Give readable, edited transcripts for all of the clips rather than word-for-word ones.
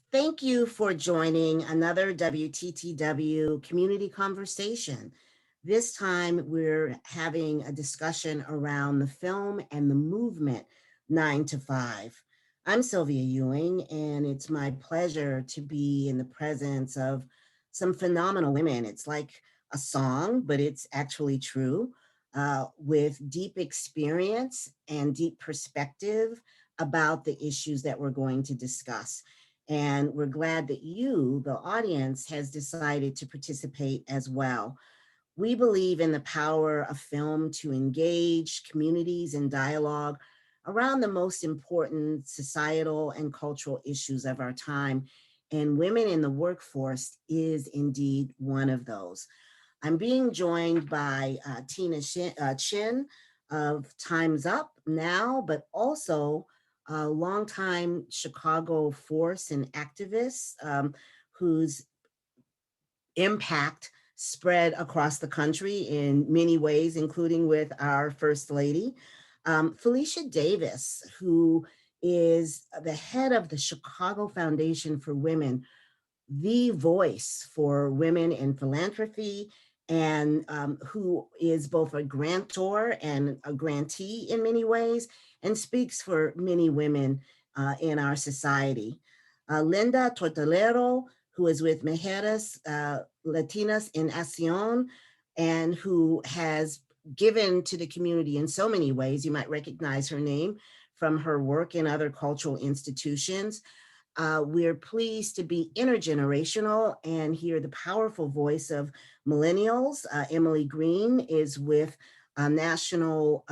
Thank you for joining another WTTW community conversation. This time we're having a discussion around the film and the movement 9 to 5. I'm Sylvia Ewing, and it's my pleasure to be in the presence of some phenomenal women. It's like a song, but it's actually true, with deep experience and deep perspective about the issues that we're going to discuss. And we're glad that you, the audience, has decided to participate as well. We believe in the power of film to engage communities in dialogue around the most important societal and cultural issues of our time. And women in the workforce is indeed one of those. I'm being joined by Tina Tchen of Time's Up Now, but also a longtime Chicago force and activist, whose impact spread across the country in many ways, including with our First Lady, Felicia Davis, who is the head of the Chicago Foundation for Women, the voice for women in philanthropy, and who is both a grantor and a grantee in many ways, and speaks for many women in our society. Linda Tortolero, who is with Mujeres Latinas in Accion, and who has given to the community in so many ways. You might recognize her name from her work in other cultural institutions. We're pleased to be intergenerational and hear the powerful voice of millennials. Emily Green is with a national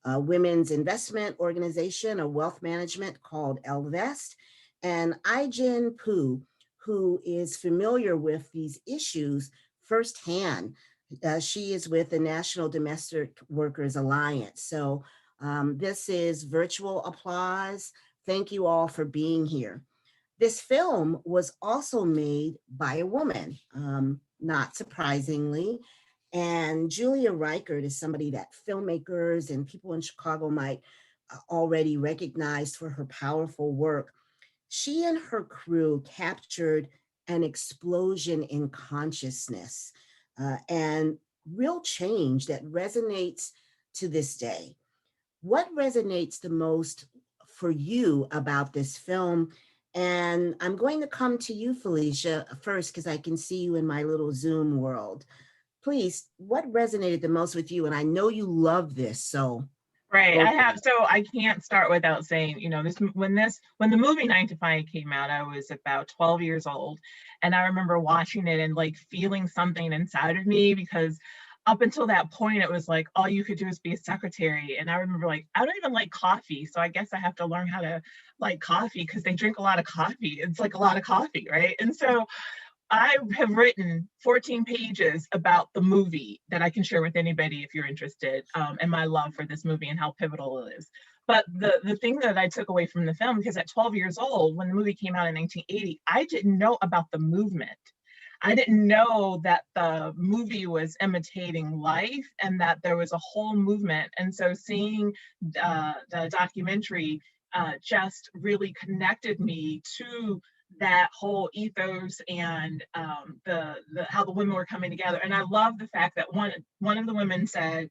women's investment organization, a wealth management called Ellevest, and Ijin Poo, who is familiar with these issues firsthand. She is with the National Domestic Workers Alliance. So this is virtual applause. Thank you all for being here. This film was also made by a woman, not surprisingly. And Julia Reichert is somebody that filmmakers and people in Chicago might already recognize for her powerful work. She and her crew captured an explosion in consciousness and real change that resonates to this day. What resonates the most for you about this film? And I'm going to come to you, Felicia, first, because I can see you in my little Zoom world. Please, what resonated the most with you? And I know you love this, so Right. go I for have, it. so I can't start without saying, when the movie 9 to 5 came out, I was about 12 years old. And I remember watching it and like feeling something inside of me because up until that point, it was like all you could do is be a secretary. And I remember like, I don't even like coffee. So I guess I have to learn how to like coffee because they drink a lot of coffee. It's like a lot of coffee, right? And so I have written 14 pages about the movie that I can share with anybody if you're interested, and my love for this movie and how pivotal it is. But the thing that I took away from the film, because at 12 years old, when the movie came out in 1980, I didn't know about the movement. I didn't know that the movie was imitating life and that there was a whole movement. And so seeing the documentary just really connected me to that whole ethos and the how the women were coming together. And I love the fact that one of the women said,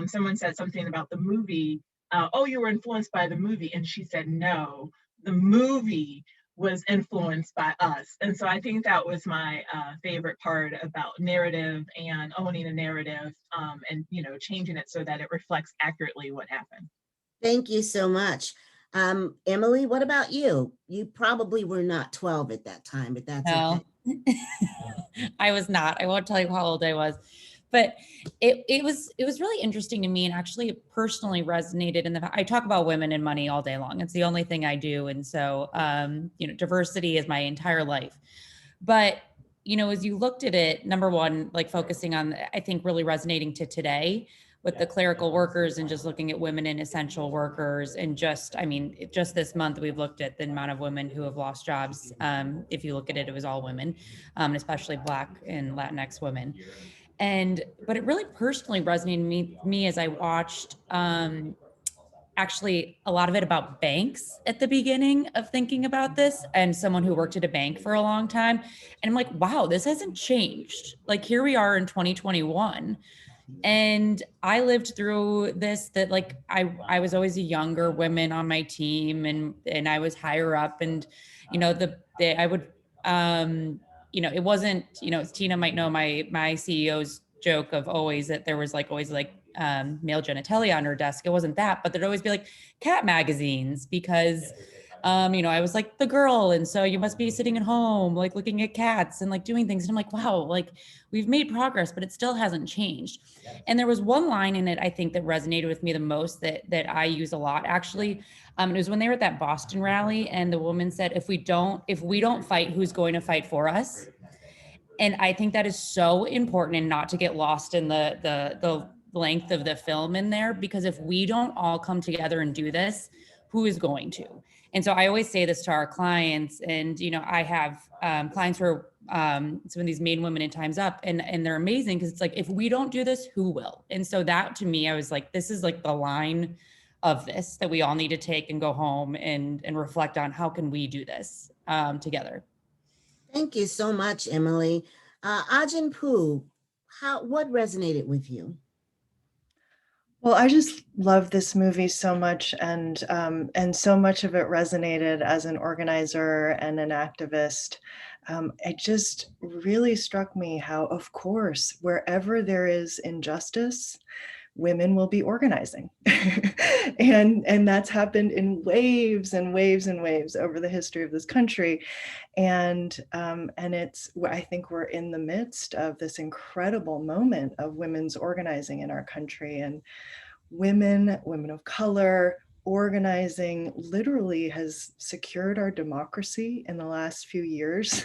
someone said something about the movie. Oh, you were influenced by the movie, and she said, no, the movie was influenced by us. And so I think that was my favorite part about narrative and owning a narrative, and changing it so that it reflects accurately what happened. Thank you so much. Emily, what about you? You probably were not 12 at that time, but that's okay. No, I was not. I won't tell you how old I was, but it was really interesting to me, and actually it personally resonated in the. I talk about women and money all day long. It's the only thing I do, and so diversity is my entire life. But as you looked at it, number one, like focusing on, I think really resonating to today with the clerical workers and just looking at women and essential workers. And just, I mean, just this month, we've looked at the amount of women who have lost jobs. If you look at it, it was all women, especially Black and Latinx women. But it really personally resonated me as I watched actually a lot of it about banks at the beginning of thinking about this, and someone who worked at a bank for a long time. And I'm like, wow, this hasn't changed. Like, here we are in 2021. And I lived through this, that like I was always a younger woman on my team, and I was higher up, and I would it wasn't, Tina might know my CEO's joke of always that there was always male genitalia on her desk. It wasn't that, but there'd always be like cat magazines because I was like the girl, and so you must be sitting at home like looking at cats and like doing things. And I'm like, wow, like we've made progress, but it still hasn't changed. And there was one line in it I think that resonated with me the most, that I use a lot actually. It was when they were at that Boston rally, and the woman said, if we don't fight, who's going to fight for us? And I think that is so important, and not to get lost in the length of the film in there, because if we don't all come together and do this, who is going to? And so I always say this to our clients, and I have clients who are some of these main women in Time's Up, and they're amazing, because it's like, if we don't do this, who will? And so that, to me, I was like, this is like the line of this that we all need to take and go home and reflect on, how can we do this together? Thank you so much, Emily. Ajin Poo, what resonated with you? Well, I just love this movie so much, and so much of it resonated as an organizer and an activist. It just really struck me how, of course, wherever there is injustice, women will be organizing. and that's happened in waves and waves and waves over the history of this country. And I think we're in the midst of this incredible moment of women's organizing in our country, and women of color organizing literally has secured our democracy in the last few years.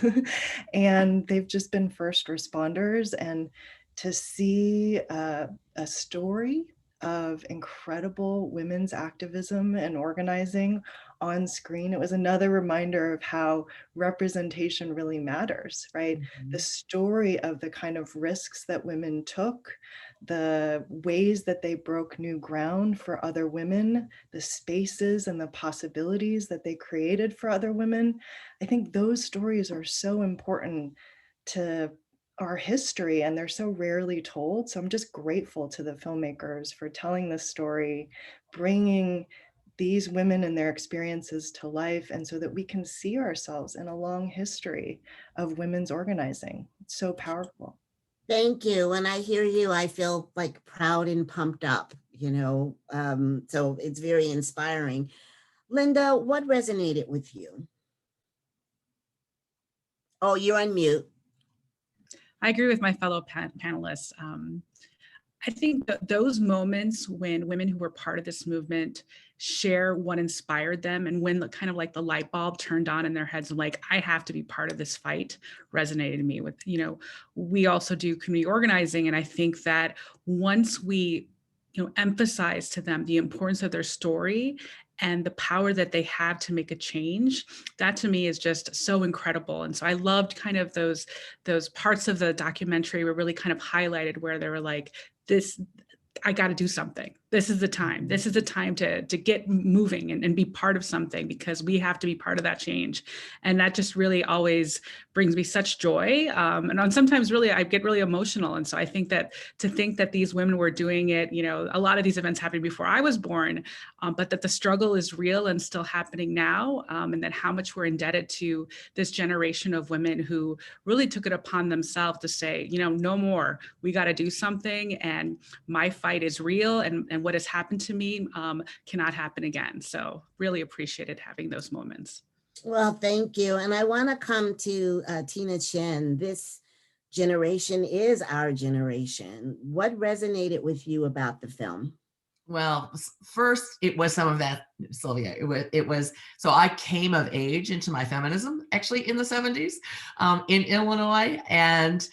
And they've just been first responders. And to see a story of incredible women's activism and organizing on screen, it was another reminder of how representation really matters, right? Mm-hmm. The story of the kind of risks that women took, the ways that they broke new ground for other women, the spaces and the possibilities that they created for other women. I think those stories are so important to our history, and they're so rarely told. So I'm just grateful to the filmmakers for telling this story, bringing these women and their experiences to life, and so that we can see ourselves in a long history of women's organizing. It's so powerful. Thank you. When I hear you, I feel like proud and pumped up, so it's very inspiring. Linda, what resonated with you? Oh, you're on mute. I agree with my fellow panelists. I think that those moments when women who were part of this movement share what inspired them, and when kind of like the light bulb turned on in their heads, like, I have to be part of this fight, resonated me with, we also do community organizing. And I think that once we, emphasize to them the importance of their story and the power that they have to make a change, that to me is just so incredible. And so I loved kind of those parts of the documentary were really kind of highlighted, where they were like, this, I got to do something. This is the time. This is the time to get moving and be part of something, because we have to be part of that change. And that just really always brings me such joy. And sometimes really, I get really emotional. And so I think that to think that these women were doing it, a lot of these events happened before I was born, but that the struggle is real and still happening now. And that how much we're indebted to this generation of women who really took it upon themselves to say, no more, we got to do something. And my fight is real. And what has happened to me cannot happen again. So really appreciated having those moments. Well, thank you. And I want to come to Tina Tchen. This generation is our generation. What resonated with you about the film? Well, first, it was some of that, Sylvia. It was so I came of age into my feminism actually in the 70s in Illinois. And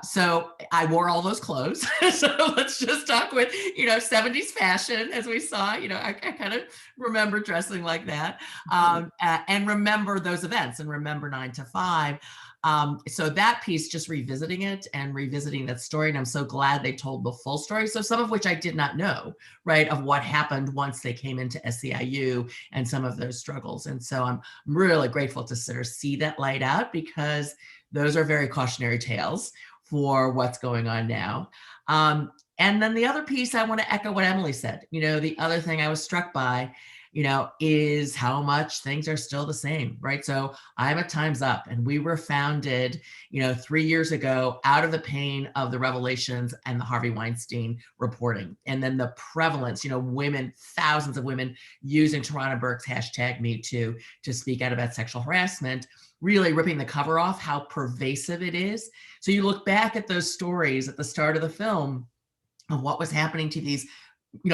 so I wore all those clothes. So let's just talk with, 70s fashion, as we saw, I kind of remember dressing like that and remember those events and remember 9 to 5. So that piece, just revisiting it and revisiting that story, and I'm so glad they told the full story. So some of which I did not know, right, of what happened once they came into SEIU and some of those struggles. And so I'm really grateful to sort of see that light out, because those are very cautionary tales for what's going on now. And then the other piece, I want to echo what Emily said. The other thing I was struck by, is how much things are still the same, right? So I'm at Time's Up, and we were founded, 3 years ago out of the pain of the revelations and the Harvey Weinstein reporting. And then the prevalence, women, thousands of women using Tarana Burke's #MeToo to speak out about sexual harassment, really ripping the cover off how pervasive it is. So you look back at those stories at the start of the film of what was happening to these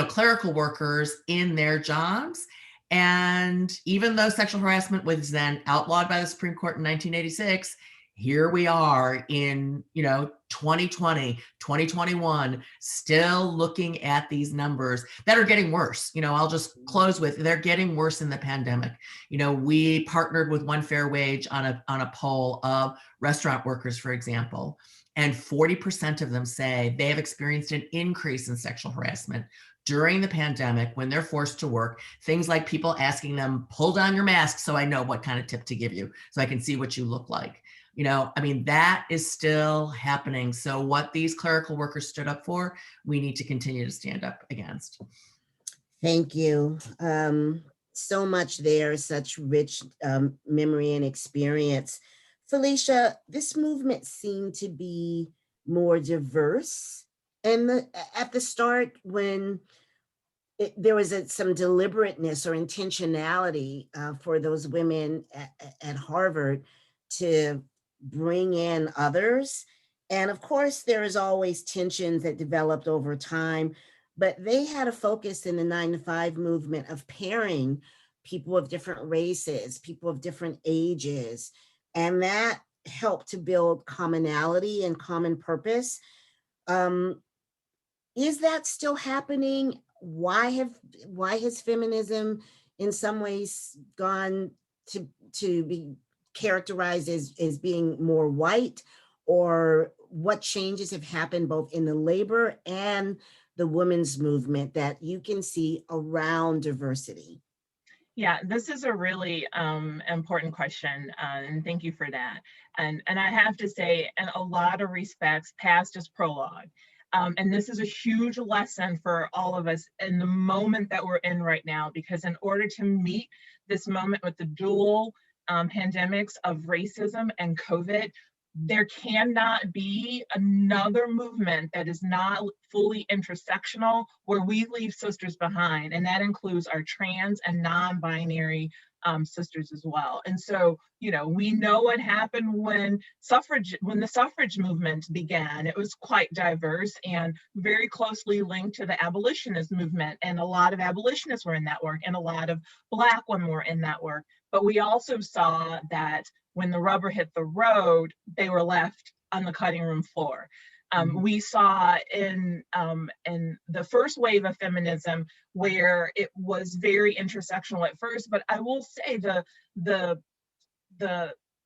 clerical workers in their jobs. And even though sexual harassment was then outlawed by the Supreme Court in 1986, here we are in 2020, 2021, still looking at these numbers that are getting worse. I'll just close with, they're getting worse in the pandemic. We partnered with One Fair Wage on a poll of restaurant workers, for example, and 40% of them say they have experienced an increase in sexual harassment during the pandemic when they're forced to work. Things like people asking them, pull down your mask so I know what kind of tip to give you, so I can see what you look like. That is still happening. So what these clerical workers stood up for, we need to continue to stand up against. Thank you. So much there, such rich memory and experience. Felicia, this movement seemed to be more diverse. And at the start, when there was some deliberateness or intentionality for those women at Harvard to bring in others. And of course, there is always tensions that developed over time, but they had a focus in the 9 to 5 movement of pairing people of different races, people of different ages, and that helped to build commonality and common purpose. Is that still happening? Why has feminism in some ways gone to be characterized as being more white? Or what changes have happened both in the labor and the women's movement that you can see around diversity? Yeah, this is a really important question, and thank you for that. And I have to say, in a lot of respects, past is prologue. And this is a huge lesson for all of us in the moment that we're in right now, because in order to meet this moment with the dual pandemics of racism and COVID, there cannot be another movement that is not fully intersectional where we leave sisters behind. And that includes our trans and non-binary sisters as well. And so, we know what happened when the suffrage movement began. It was quite diverse and very closely linked to the abolitionist movement. And a lot of abolitionists were in that work, and a lot of Black women were in that work. But we also saw that when the rubber hit the road, they were left on the cutting room floor. We saw in the first wave of feminism where it was very intersectional at first, but I will say the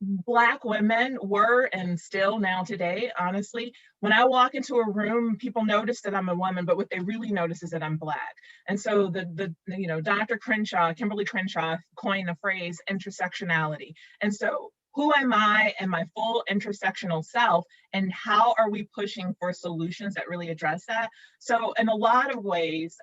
Black women were, and still now today, honestly, when I walk into a room, people notice that I'm a woman, but what they really notice is that I'm Black. And so Dr. Kimberly Crenshaw coined the phrase intersectionality. And so who am I and my full intersectional self, and how are we pushing for solutions that really address that? So in a lot of ways,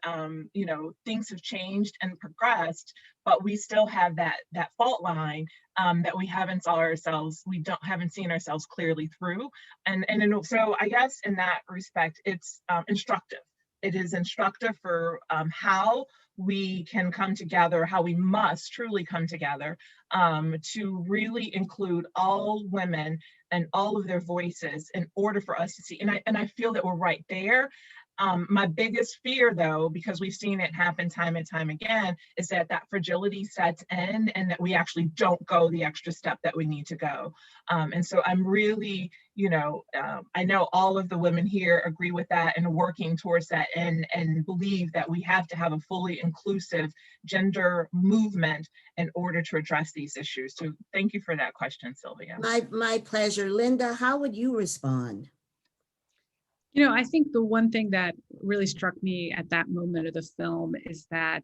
things have changed and progressed, but we still have that fault line that we haven't seen ourselves clearly through. And so I guess in that respect, it's instructive. It is instructive for how we can come together, how we must truly come together to really include all women and all of their voices in order for us to see. And I feel that we're right there. My biggest fear, though, because we've seen it happen time and time again, is that that fragility sets in and that we actually don't go the extra step that we need to go. And so I'm really, I know all of the women here agree with that and working towards that, and believe that we have to have a fully inclusive gender movement in order to address these issues. So thank you for that question, Sylvia. My pleasure. Linda, how would you respond? I think the one thing that really struck me at that moment of the film is that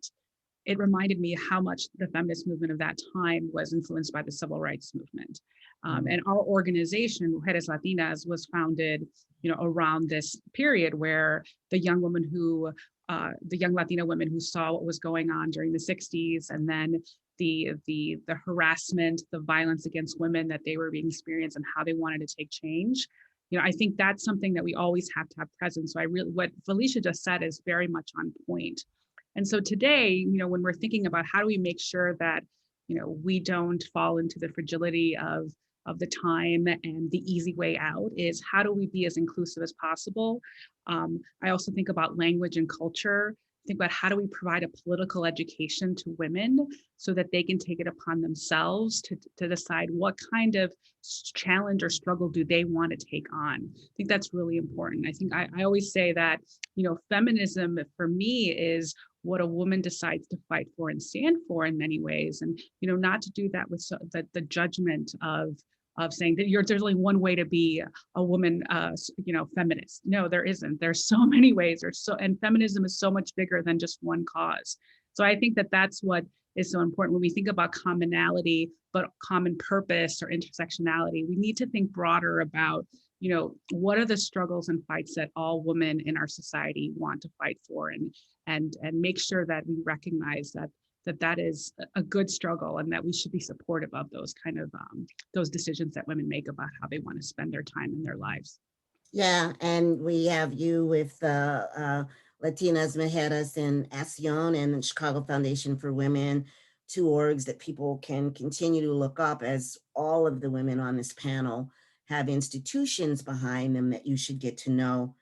it reminded me how much the feminist movement of that time was influenced by the civil rights movement. And our organization, Mujeres Latinas, was founded, around this period where the young Latina women who saw what was going on during the 60s, and then the harassment, the violence against women that they were being experienced, and how they wanted to take change. I think that's something that we always have to have present. So what Felicia just said is very much on point. And so today, when we're thinking about how do we make sure that, we don't fall into the fragility of the time and the easy way out, is how do we be as inclusive as possible? I also think about language and culture. Think about how do we provide a political education to women so that they can take it upon themselves to decide what kind of challenge or struggle do they want to take on. I think that's really important. I think I always say that, feminism for me is what a woman decides to fight for and stand for in many ways. And, not to do that with the judgment of saying that there's only one way to be a woman, feminist. No, there isn't. There's so many ways. And feminism is so much bigger than just one cause. So I think that that's what is so important when we think about commonality, but common purpose or intersectionality. We need to think broader about, what are the struggles and fights that all women in our society want to fight for, and make sure that we recognize that is a good struggle, and that we should be supportive of those kind of those decisions that women make about how they want to spend their time in their lives. Yeah, and we have you with the Latinas Mujeres in Accion and the Chicago Foundation for Women, two orgs that people can continue to look up, as all of the women on this panel have institutions behind them that you should get to know.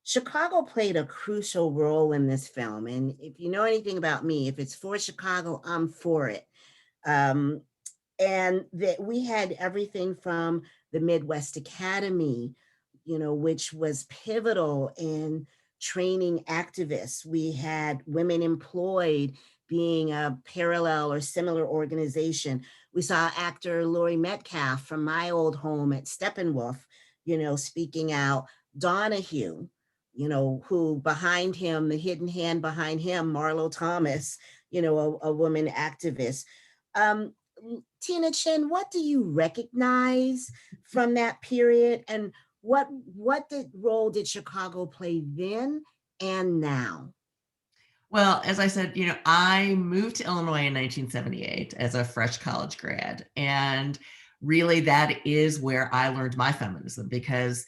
Chicago played a crucial role in this film. And if you know anything about me, if it's for Chicago, I'm for it. And that we had everything from the Midwest Academy, which was pivotal in training activists. We had Women Employed being a parallel or similar organization. We saw actor Laurie Metcalf from my old home at Steppenwolf, speaking out. Donahue, who behind him, the hidden hand behind him, Marlo Thomas, a woman activist. Tina Tchen, what do you recognize from that period, and what role did Chicago play then and now? Well, as I said, I moved to Illinois in 1978 as a fresh college grad. And really that is where I learned my feminism, because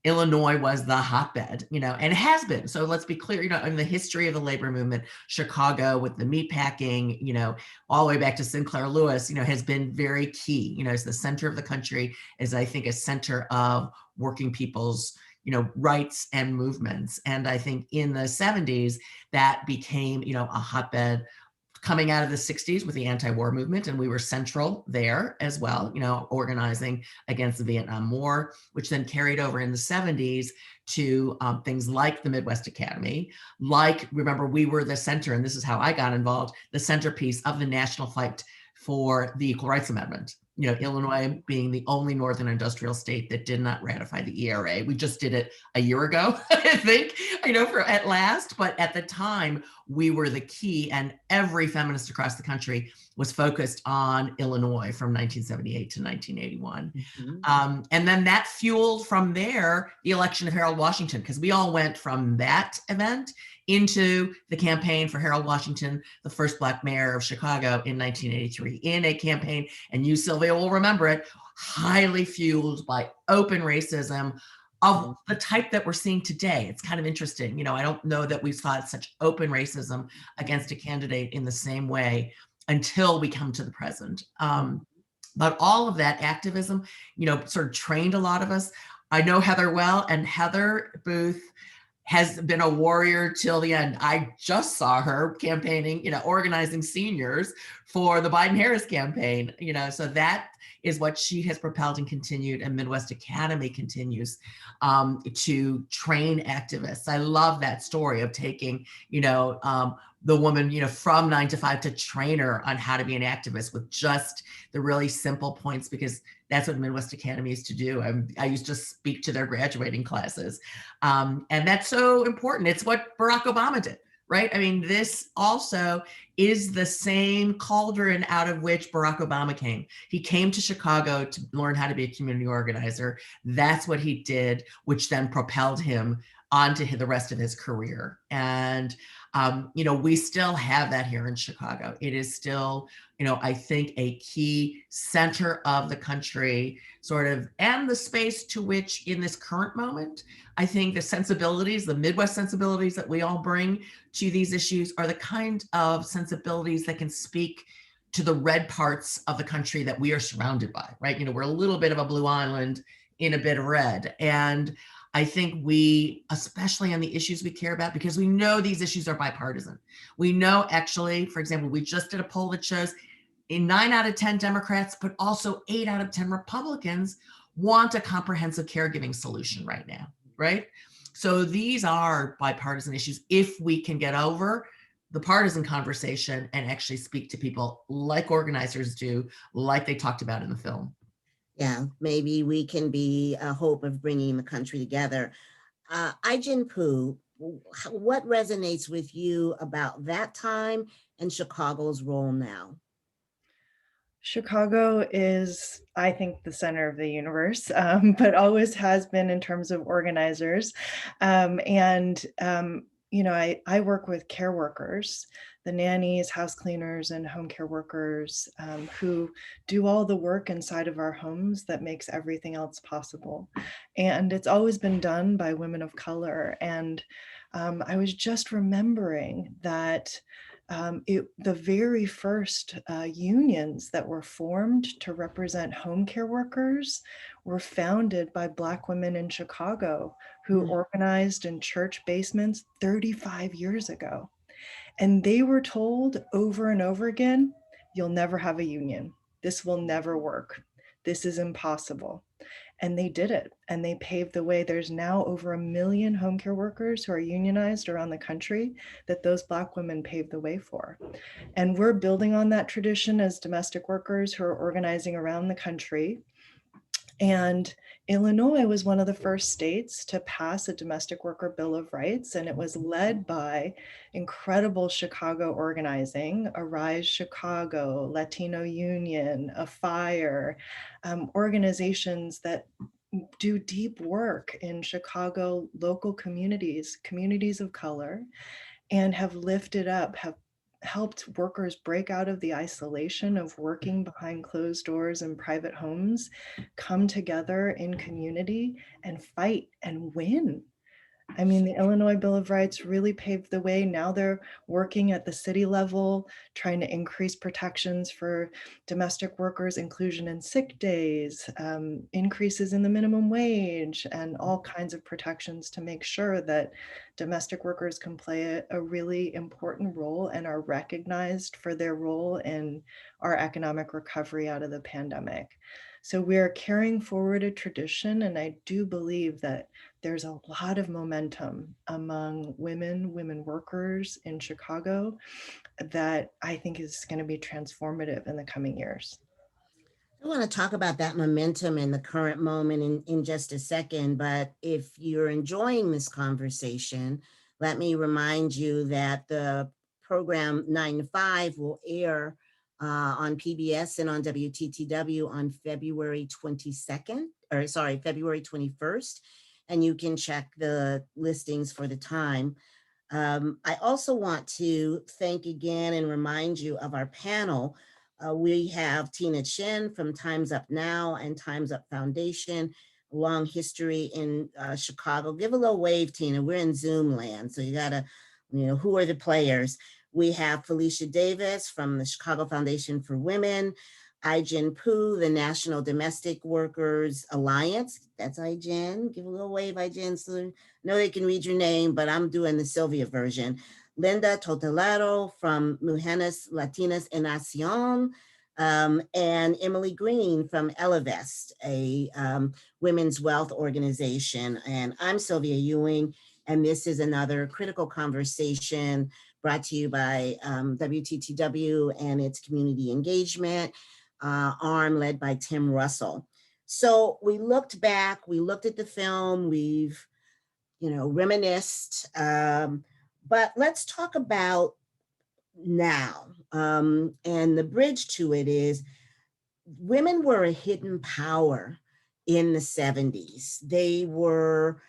Illinois was the hotbed, and has been. So let's be clear, in the history of the labor movement, Chicago with the meatpacking, all the way back to Sinclair Lewis, has been very key, as the center of the country, is I think a center of working people's, rights and movements. And I think in the 70s, that became, a hotbed coming out of the 60s with the anti-war movement. And we were central there as well, organizing against the Vietnam War, which then carried over in the 70s to things like the Midwest Academy. Remember, we were the center, and this is how I got involved, the centerpiece of the national fight for the Equal Rights Amendment. Illinois being the only northern industrial state that did not ratify the ERA. We just did it a year ago, I think, for at last. But at the time, we were the key, and every feminist across the country was focused on Illinois from 1978 to 1981. Mm-hmm. And then that fueled from there the election of Harold Washington, because we all went from that event into the campaign for Harold Washington, the first Black mayor of Chicago in 1983, in a campaign, and you, Sylvia, will remember it, highly fueled by open racism of the type that we're seeing today. It's kind of interesting. I don't know that we saw such open racism against a candidate in the same way until we come to the present. But all of that activism, sort of trained a lot of us. I know Heather well, and Heather Booth has been a warrior till the end. I just saw her campaigning, organizing seniors for the Biden-Harris campaign, so that is what she has propelled and continued, and Midwest Academy continues to train activists. I love that story of taking, the woman, from 9 to 5 to train her on how to be an activist with just the really simple points, because that's what Midwest Academy used to do. I used to speak to their graduating classes. And that's so important. It's what Barack Obama did, right? I mean, this also is the same cauldron out of which Barack Obama came. He came to Chicago to learn how to be a community organizer. That's what he did, which then propelled him onto the rest of his career. And we still have that here in Chicago. It is still, I think a key center of the country sort of, and the space to which in this current moment, I think the sensibilities, the Midwest sensibilities that we all bring to these issues are the kind of sensibilities that can speak to the red parts of the country that we are surrounded by, right? We're a little bit of a blue island in a bit of red. And I think we, especially on the issues we care about, because we know these issues are bipartisan. We know actually, for example, we just did a poll that shows 9 out of 10 Democrats, but also 8 out of 10 Republicans want a comprehensive caregiving solution right now, right? So these are bipartisan issues if we can get over the partisan conversation and actually speak to people like organizers do, like they talked about in the film. Yeah, maybe we can be a hope of bringing the country together. Ai-jen Poo, what resonates with you about that time and Chicago's role now? Chicago is, I think, the center of the universe, but always has been in terms of organizers. I work with care workers, the nannies, house cleaners, and home care workers who do all the work inside of our homes that makes everything else possible. And it's always been done by women of color. And I was just remembering that the very first unions that were formed to represent home care workers were founded by Black women in Chicago who organized in church basements 35 years ago. And they were told over and over again, you'll never have a union. This will never work. This is impossible. And they did it, and they paved the way. There's now over 1 million home care workers who are unionized around the country that those Black women paved the way for. And we're building on that tradition as domestic workers who are organizing around the country. And Illinois was one of the first states to pass a domestic worker bill of rights, and it was led by incredible Chicago organizing, Arise Chicago, Latino Union, AFIRE, organizations that do deep work in Chicago local communities, communities of color, and have lifted up, have helped workers break out of the isolation of working behind closed doors in private homes, come together in community and fight and win. I mean, the Illinois Bill of Rights really paved the way. Now they're working at the city level, trying to increase protections for domestic workers, inclusion in sick days, increases in the minimum wage, and all kinds of protections to make sure that domestic workers can play a really important role and are recognized for their role in our economic recovery out of the pandemic. So we are carrying forward a tradition, and I do believe that there's a lot of momentum among women workers in Chicago that I think is going to be transformative in the coming years. I want to talk about that momentum in the current moment in just a second, but if you're enjoying this conversation, let me remind you that the program 9 to 5 will air on PBS and on WTTW on February 21st, and you can check the listings for the time. I also want to thank again and remind you of our panel. We have Tina Tchen from Time's Up Now and Time's Up Foundation, long history in Chicago. Give a little wave, Tina. We're in Zoom land, so you gotta, who are the players? We have Felicia Davis from the Chicago Foundation for Women, Ai-jen Poo, the National Domestic Workers Alliance. That's Ai-jen. Give a little wave, Ai-jen. So I know they can read your name, but I'm doing the Sylvia version. Linda Tortolero from Mujeres Latinas en Accion, and Emily Green from Ellevest, a women's wealth organization. And I'm Sylvia Ewing, and this is another critical conversation brought to you by WTTW and its community engagement arm led by Tim Russell. So we looked back, we looked at the film, we've, reminisced, but let's talk about now. And the bridge to it is women were a hidden power in the 70s. They were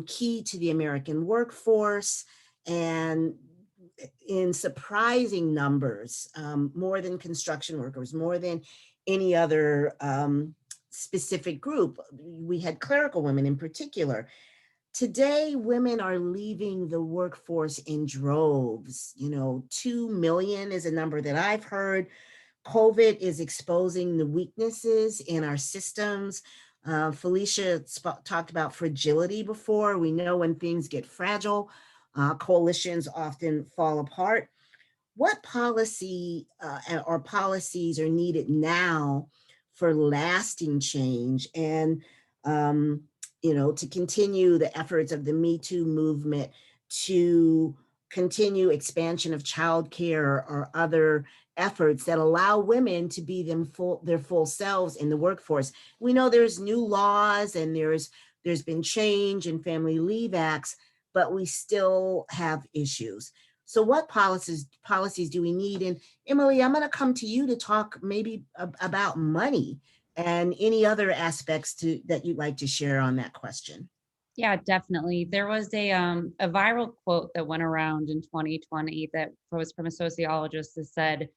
key to the American workforce, and in surprising numbers, more than construction workers, more than any other specific group. We had clerical women in particular. Today, women are leaving the workforce in droves. 2 million is a number that I've heard. COVID is exposing the weaknesses in our systems. Felicia talked about fragility before. We know when things get fragile, coalitions often fall apart. What policy or policies are needed now for lasting change and, to continue the efforts of the Me Too movement to continue expansion of childcare or other efforts that allow women to be their full selves in the workforce? We know there's new laws and there's been change in family leave acts, but we still have issues. So what policies do we need? And Emily, I'm going to come to you to talk maybe about money and any other aspects that you'd like to share on that question. Yeah, definitely. There was a viral quote that went around in 2020 that was from a sociologist that said,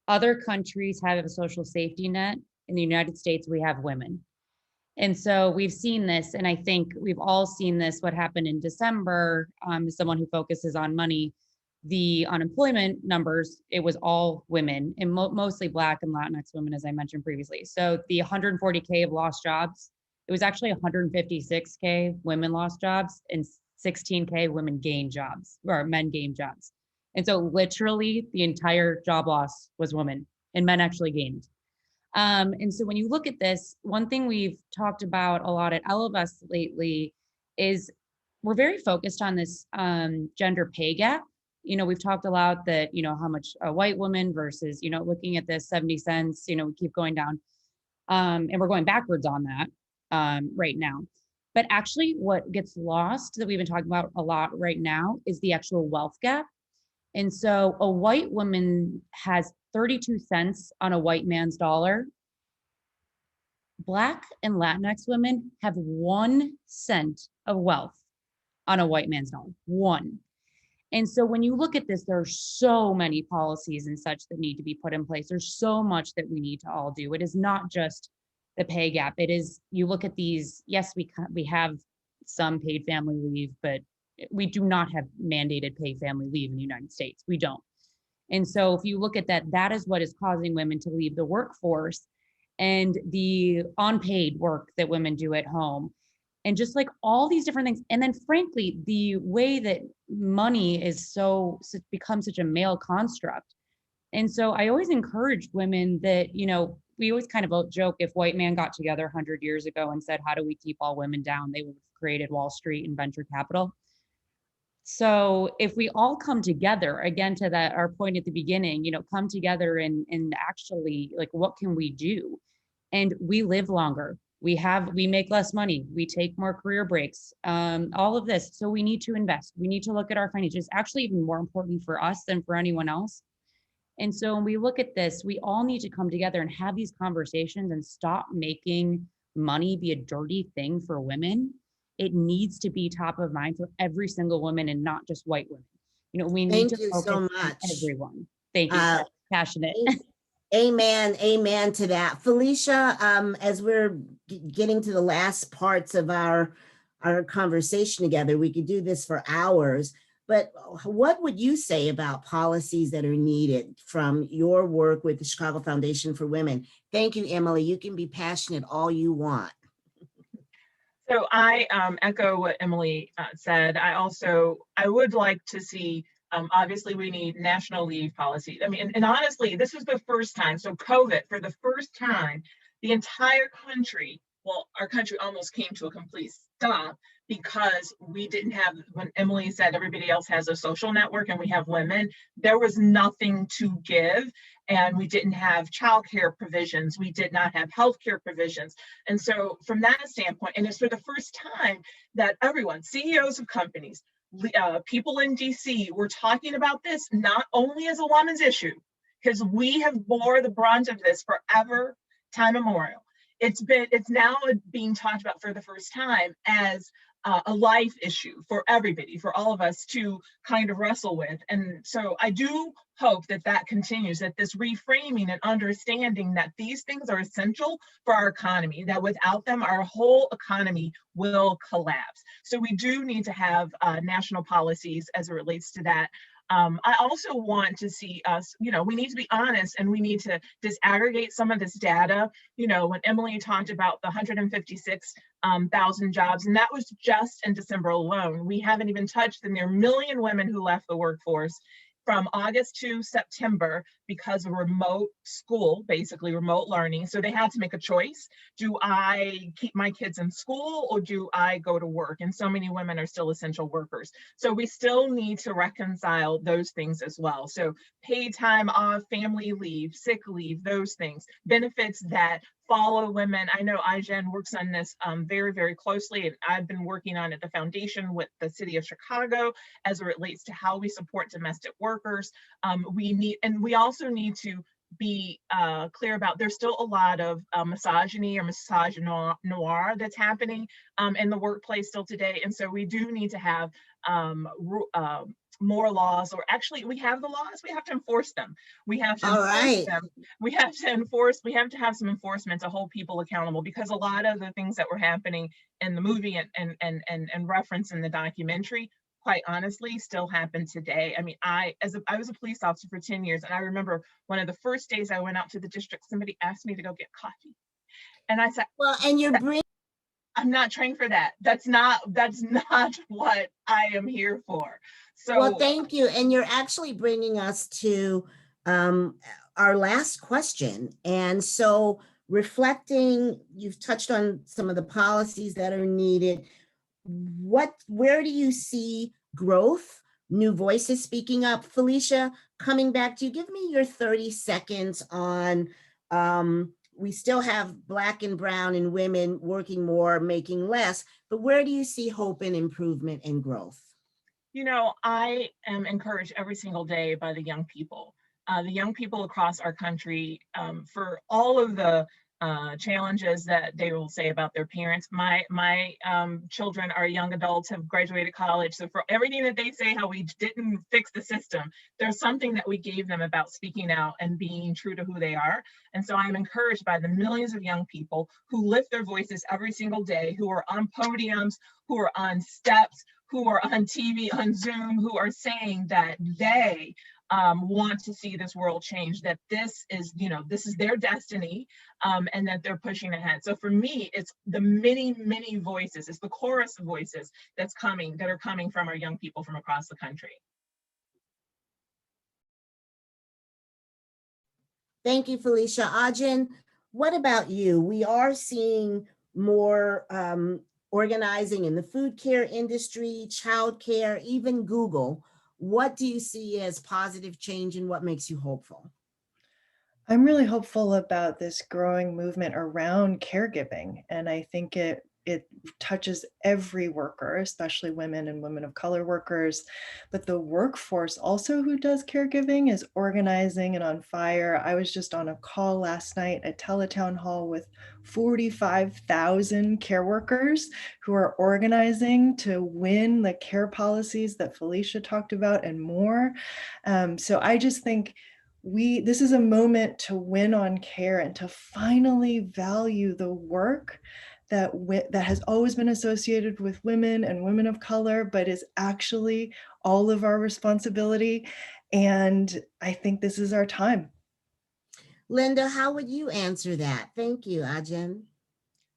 other countries have a social safety net. In the United States, we have women. And so we've seen this, and I think we've all seen this, what happened in December, as someone who focuses on money, the unemployment numbers, it was all women and mostly Black and Latinx women, as I mentioned previously. So the 140K of lost jobs, it was actually 156K women lost jobs and 16K women gained jobs, or men gained jobs. And so literally the entire job loss was women, and men actually gained. And so when you look at this, one thing we've talked about a lot at Ellevest lately is we're very focused on this gender pay gap. We've talked a lot that, how much a white woman versus, looking at this 70 cents, we keep going down, and we're going backwards on that right now. But actually what gets lost that we've been talking about a lot right now is the actual wealth gap. And so a white woman has 32 cents on a white man's dollar. Black and Latinx women have 1 cent of wealth on a white man's dollar, 1. And so when you look at this, there are so many policies and such that need to be put in place. There's so much that we need to all do. It is not just the pay gap. It is, you look at these, yes, we have some paid family leave, but we do not have mandated paid family leave in the United States. We don't. And so if you look at that, that is what is causing women to leave the workforce, and the unpaid work that women do at home, and just like all these different things. And then frankly, the way that money is become such a male construct. And so I always encourage women that, we always kind of joke, if white man got together 100 years ago and said, how do we keep all women down? They would have created Wall Street and venture capital. So if we all come together, again, to that, our point at the beginning, come together and actually, like, what can we do? And we live longer. We make less money. We take more career breaks, all of this. So we need to invest. We need to look at our finances. It's actually even more important for us than for anyone else. And so when we look at this, we all need to come together and have these conversations and stop making money be a dirty thing for women. It needs to be top of mind for every single woman and not just white women. We need to focus on everyone. Thank you. Passionate. Amen to that. Felicia, as we're getting to the last parts of our conversation together, we could do this for hours, But what would you say about policies that are needed from your work with the Chicago Foundation for Women? Thank you, Emily. You can be passionate all you want. So I echo what Emily said. I would like to see, obviously we need national leave policy. I mean, and honestly, this was the first time, so COVID, for the first time, the entire country, well, our country almost came to a complete stop because we didn't have, when Emily said everybody else has a social network and we have women, there was nothing to give. And we didn't have childcare provisions. We did not have healthcare provisions. And so from that standpoint, and it's for the first time that everyone, CEOs of companies, people in DC, were talking about this not only as a woman's issue, because we have bore the brunt of this forever, time immemorial. It's now being talked about for the first time as a life issue for everybody, for all of us to kind of wrestle with. And so I do hope that that continues, that this reframing and understanding that these things are essential for our economy, that without them, our whole economy will collapse. So we do need to have national policies as it relates to that. I also want to see us, we need to be honest and we need to disaggregate some of this data. When Emily talked about the 156,000 jobs, and that was just in December alone. We haven't even touched the near million women who left the workforce from August to September because of remote school, basically remote learning. So they had to make a choice. Do I keep my kids in school or do I go to work? And so many women are still essential workers. So we still need to reconcile those things as well. So paid time off, family leave, sick leave, those things, benefits that follow women. I know Accion works on this very, very closely, and I've been working on it at the foundation with the city of Chicago as it relates to how we support domestic workers. We also need to be clear about, there's still a lot of misogyny or misogynoir that's happening in the workplace still today. And so we do need to have more laws, or actually we have the laws, we have to enforce them. We have to enforce them. We have to have some enforcement to hold people accountable, because a lot of the things that were happening in the movie and reference in the documentary, quite honestly, still happen today. I mean, I was a police officer for 10 years, and I remember one of the first days I went out to the district, somebody asked me to go get coffee. And I said, well, and I'm not trained for that. That's not what I am here for. So, well, thank you. And you're actually bringing us to our last question. And so reflecting, you've touched on some of the policies that are needed. Where do you see growth, new voices speaking up? Felicia, coming back to you, give me your 30 seconds on, we still have Black and Brown and women working more, making less, but where do you see hope and improvement and growth? I am encouraged every single day by the young people across our country, for all of the challenges that they will say about their parents. My children are young adults, have graduated college. So for everything that they say, how we didn't fix the system, there's something that we gave them about speaking out and being true to who they are. And so I'm encouraged by the millions of young people who lift their voices every single day, who are on podiums, who are on steps, who are on TV, on Zoom, who are saying that they want to see this world change, that this is their destiny, and that they're pushing ahead. So for me, it's the many, many voices, it's the chorus of voices that are coming from our young people from across the country. Thank you, Felicia. Accion, what about you? We are seeing more organizing in the food care industry, childcare, even Google. What do you see as positive change and what makes you hopeful? I'm really hopeful about this growing movement around caregiving. And I think it touches every worker, especially women and women of color workers. But the workforce also who does caregiving is organizing and on fire. I was just on a call last night, a teletown hall with 45,000 care workers who are organizing to win the care policies that Felicia talked about and more. So I just think this is a moment to win on care and to finally value the work that has always been associated with women and women of color, but is actually all of our responsibility. And I think this is our time. Linda, how would you answer that? Thank you, Accion.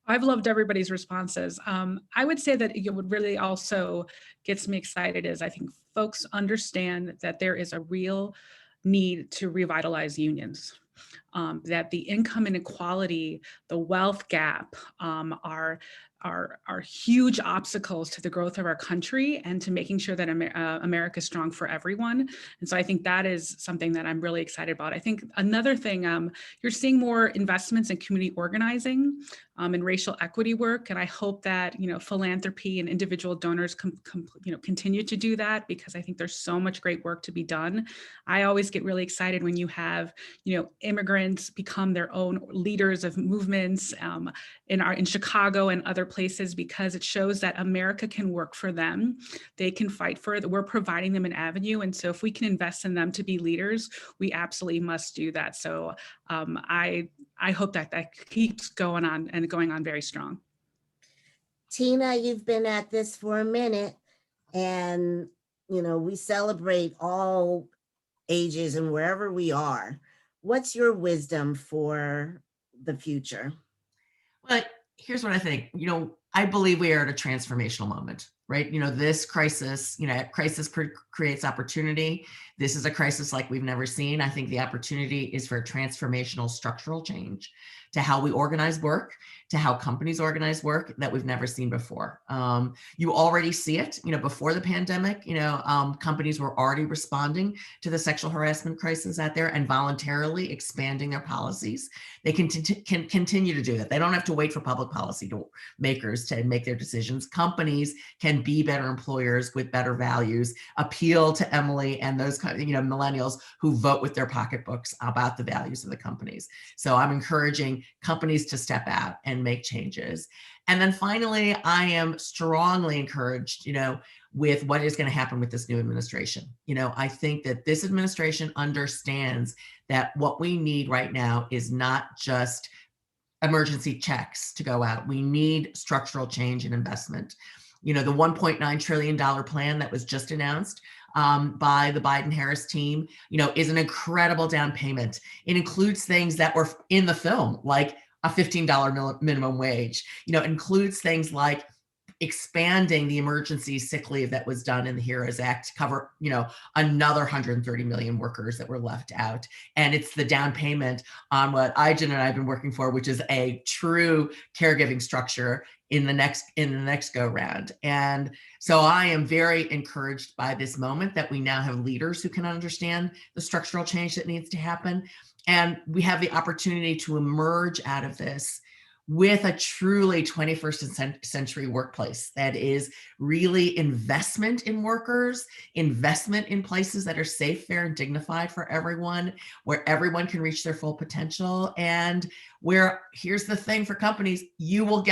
I've loved everybody's responses. I would say that what really also gets me excited is I think folks understand that there is a real need to revitalize unions. That the income inequality, the wealth gap are huge obstacles to the growth of our country and to making sure that America is strong for everyone. And so I think that is something that I'm really excited about. I think another thing, you're seeing more investments in community organizing and racial equity work. And I hope that, philanthropy and individual donors continue to do that, because I think there's so much great work to be done. I always get really excited when you have, immigrants become their own leaders of movements in Chicago and other places, because it shows that America can work for them. They can fight for it. We're providing them an avenue. And so if we can invest in them to be leaders, we absolutely must do that. So I hope that keeps going on and going on very strong. Tina, you've been at this for a minute, and we celebrate all ages and wherever we are. What's your wisdom for the future? Well, here's what I think. I believe we are at a transformational moment, right? This crisis, creates opportunity. This is a crisis like we've never seen. I think the opportunity is for transformational structural change to how we organize work, to how companies organize work that we've never seen before. You already see it, before the pandemic, companies were already responding to the sexual harassment crisis out there and voluntarily expanding their policies. They can continue to do that. They don't have to wait for public policy makers to make their decisions. Companies can be better employers with better values, appeal to Emily and those millennials who vote with their pocketbooks about the values of the companies. So I'm encouraging companies to step out and make changes. And then finally, I am strongly encouraged, with what is going to happen with this new administration. I think that this administration understands that what we need right now is not just emergency checks to go out. We need structural change and investment. The $1.9 trillion plan that was just announced by the Biden-Harris team, is an incredible down payment. It includes things that were in the film, like a $15 minimum wage. It includes things like expanding the emergency sick leave that was done in the HEROES Act to cover, another 130 million workers that were left out. And it's the down payment on what Accion and I have been working for, which is a true caregiving structure in the next go round. And so I am very encouraged by this moment that we now have leaders who can understand the structural change that needs to happen. And we have the opportunity to emerge out of this with a truly 21st century workplace that is really investment in workers, investment in places that are safe, fair, and dignified for everyone, where everyone can reach their full potential, and where, here's the thing for companies, you will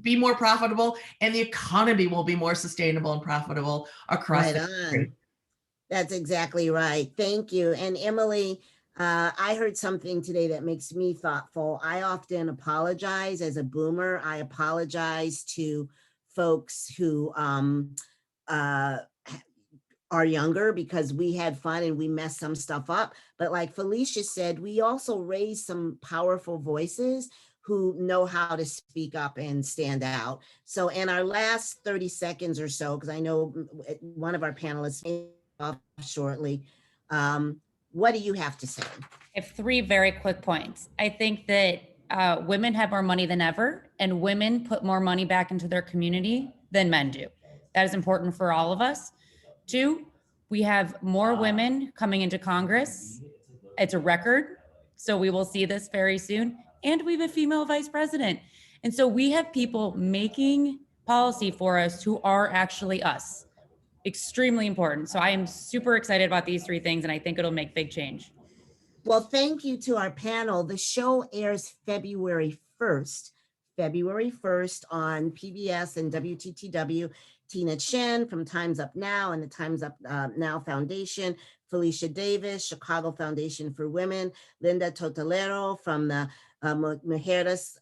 be more profitable and the economy will be more sustainable and profitable across the country. That's exactly right. Thank you. And Emily, I heard something today that makes me thoughtful. I often apologize as a boomer. I apologize to folks who are younger, because we had fun and we messed some stuff up. But like Felicia said, we also raised some powerful voices who know how to speak up and stand out. So in our last 30 seconds or so, because I know one of our panelists may be off shortly, what do you have to say? I have three very quick points. I think that women have more money than ever, and women put more money back into their community than men do. That is important for all of us. Two, we have more women coming into Congress. It's a record, so we will see this very soon. And we have a female vice president. And so we have people making policy for us who are actually us. Extremely important. So I am super excited about these three things, and I think it'll make big change. Well, thank you to our panel. The show airs February 1st on PBS and WTTW. Tina Tchen from Time's Up Now and the Time's Up Now Foundation, Felicia Davis, Chicago Foundation for Women, Linda Tortolero from the Mujeres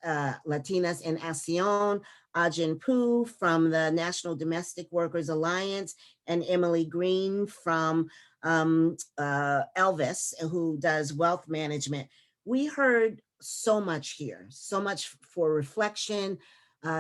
Latinas en Accion, Ajin Poo from the National Domestic Workers Alliance, and Emily Green from Ellevest, who does wealth management. We heard so much here, so much for reflection.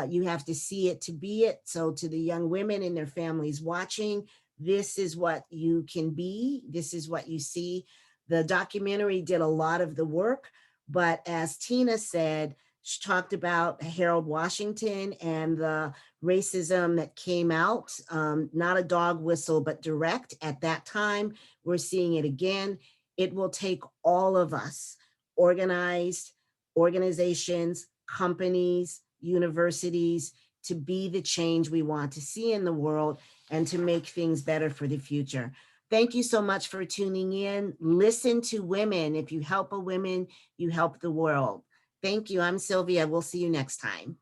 You have to see it to be it. So to the young women and their families watching, this is what you can be. This is what you see. The documentary did a lot of the work, but as Tina said, she talked about Harold Washington and the racism that came out, not a dog whistle, but direct at that time. We're seeing it again. It will take all of us, organized organizations, companies, universities, to be the change we want to see in the world and to make things better for the future. Thank you so much for tuning in. Listen to women. If you help a woman, you help the world. Thank you. I'm Sylvia. We'll see you next time.